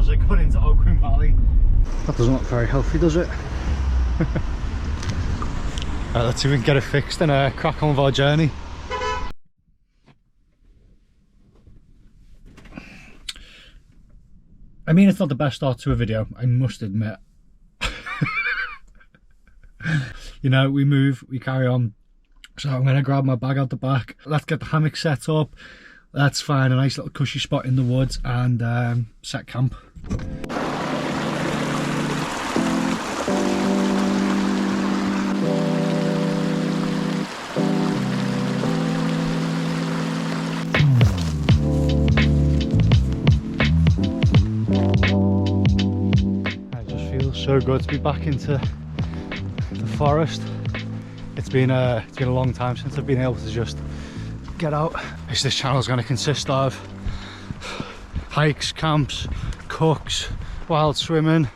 miles I got into Oakland Valley. That doesn't look very healthy, does it? Right, let's see if we can get it fixed and crack on with our journey. I mean, it's not the best start to a video, I must admit. You know, we move, we carry on. So I'm going to grab my bag out the back. Let's get the hammock set up. Let's find a nice little cushy spot in the woods and set camp. It just feels so good to be back into the forest. It's been a long time since I've been able to just get out. This channel is going to consist of hikes, camps, cooks, wild swimming,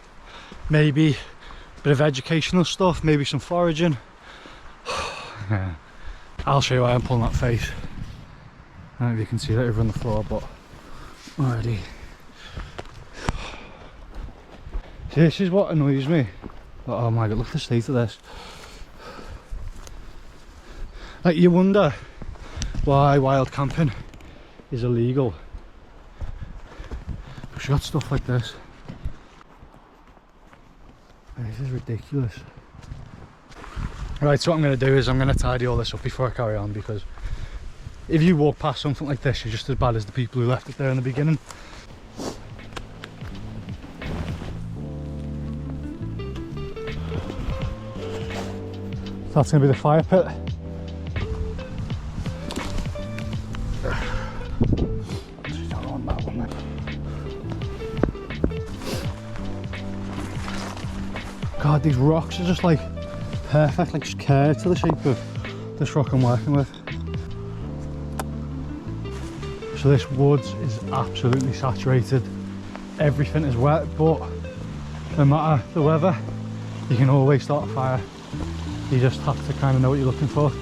maybe a bit of educational stuff, maybe some foraging. Yeah. I'll show you why I'm pulling that face. I don't know if you can see that over on the floor, but already. See, this is what annoys me. Oh my god, look at the state of this. Like, you wonder why wild camping is illegal. We've got stuff like this. This is ridiculous. Right, so what I'm going to do is I'm going to tidy all this up before I carry on, because if you walk past something like this, you're just as bad as the people who left it there in the beginning. That's going to be the fire pit. God, these rocks are just like perfect, like just curved to the shape of this rock I'm working with. So this woods is absolutely saturated. Everything is wet, but no matter the weather, you can always start a fire. You just have to kind of know what you're looking for.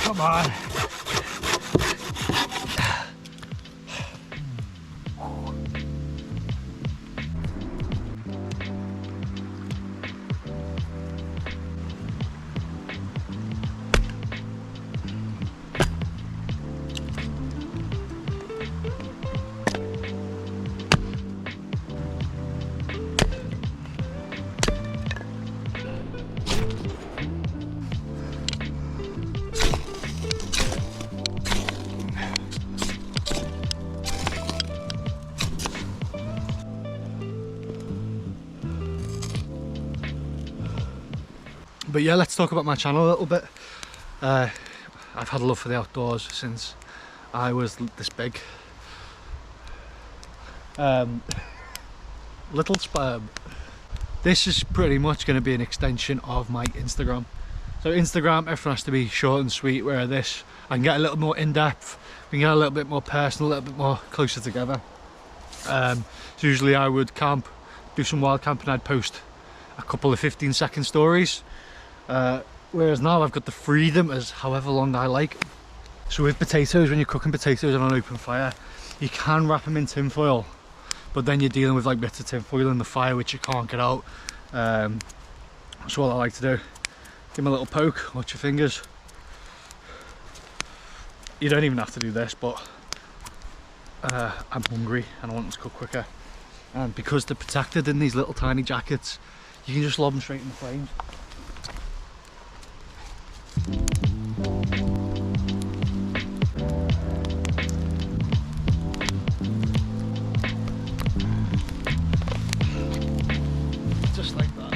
Come on. But yeah, let's talk about my channel a little bit. I've had a love for the outdoors since I was this big. Little sperm. This is pretty much going to be an extension of my Instagram. So Instagram, everything has to be short and sweet, where this I can get a little more in-depth, we can get a little bit more personal, a little bit more closer together. So usually I would camp, do some wild camping, I'd post a couple of 15-second stories. Whereas now I've got the freedom as however long I like. So with potatoes, when you're cooking potatoes on an open fire, you can wrap them in tin foil, but then you're dealing with like bits of tin foil in the fire which you can't get out. So what I like to do, give them a little poke, watch your fingers. You don't even have to do this, but I'm hungry and I want them to cook quicker. And because they're protected in these little tiny jackets, you can just lob them straight in the flames. Just like that.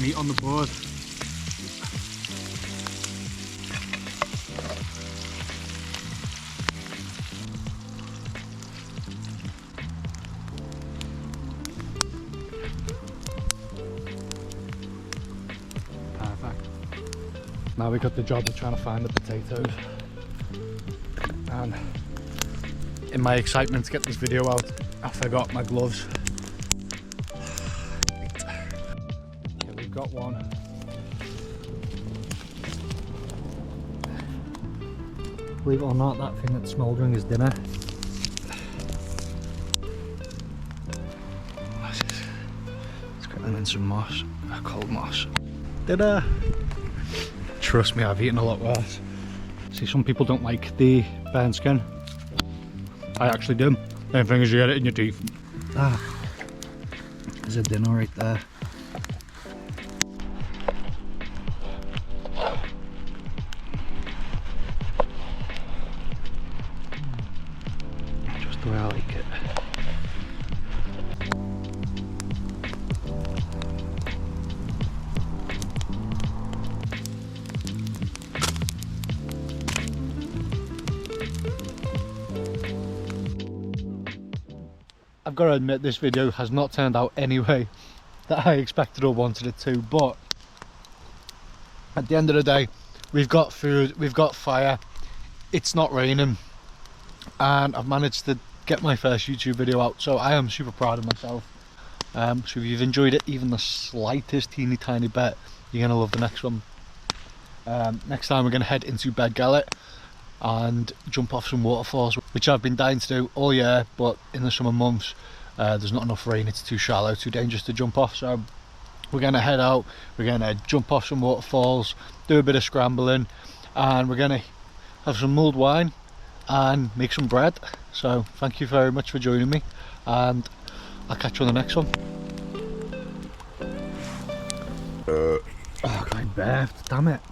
meat on the board. Perfect. Now we got the job of trying to find the potatoes. And in my excitement to get this video out, I forgot my gloves. Okay, we've got one. Believe it or not, that thing that's smouldering is dinner. Let's get them in some moss, cold moss. Dinner! Trust me, I've eaten a lot worse. See, some people don't like the burnt skin. I actually do. The only thing is you get it in your teeth. Ah, there's a dinner right there. Just the way I like it. I've got to admit, this video has not turned out any way that I expected or wanted it to, but at the end of the day, we've got food, we've got fire, it's not raining, and I've managed to get my first YouTube video out, so I am super proud of myself. So if you've enjoyed it even the slightest teeny tiny bit, you're going to love the next one. Next time we're going to head into Bedgallet and jump off some waterfalls, which I've been dying to do all year, but in the summer months there's not enough rain, it's too shallow, too dangerous to jump off. So we're going to head out, we're going to jump off some waterfalls, do a bit of scrambling, and we're going to have some mulled wine and make some bread. So thank you very much for joining me, and I'll catch you on the next one. Oh, I birthed, damn it.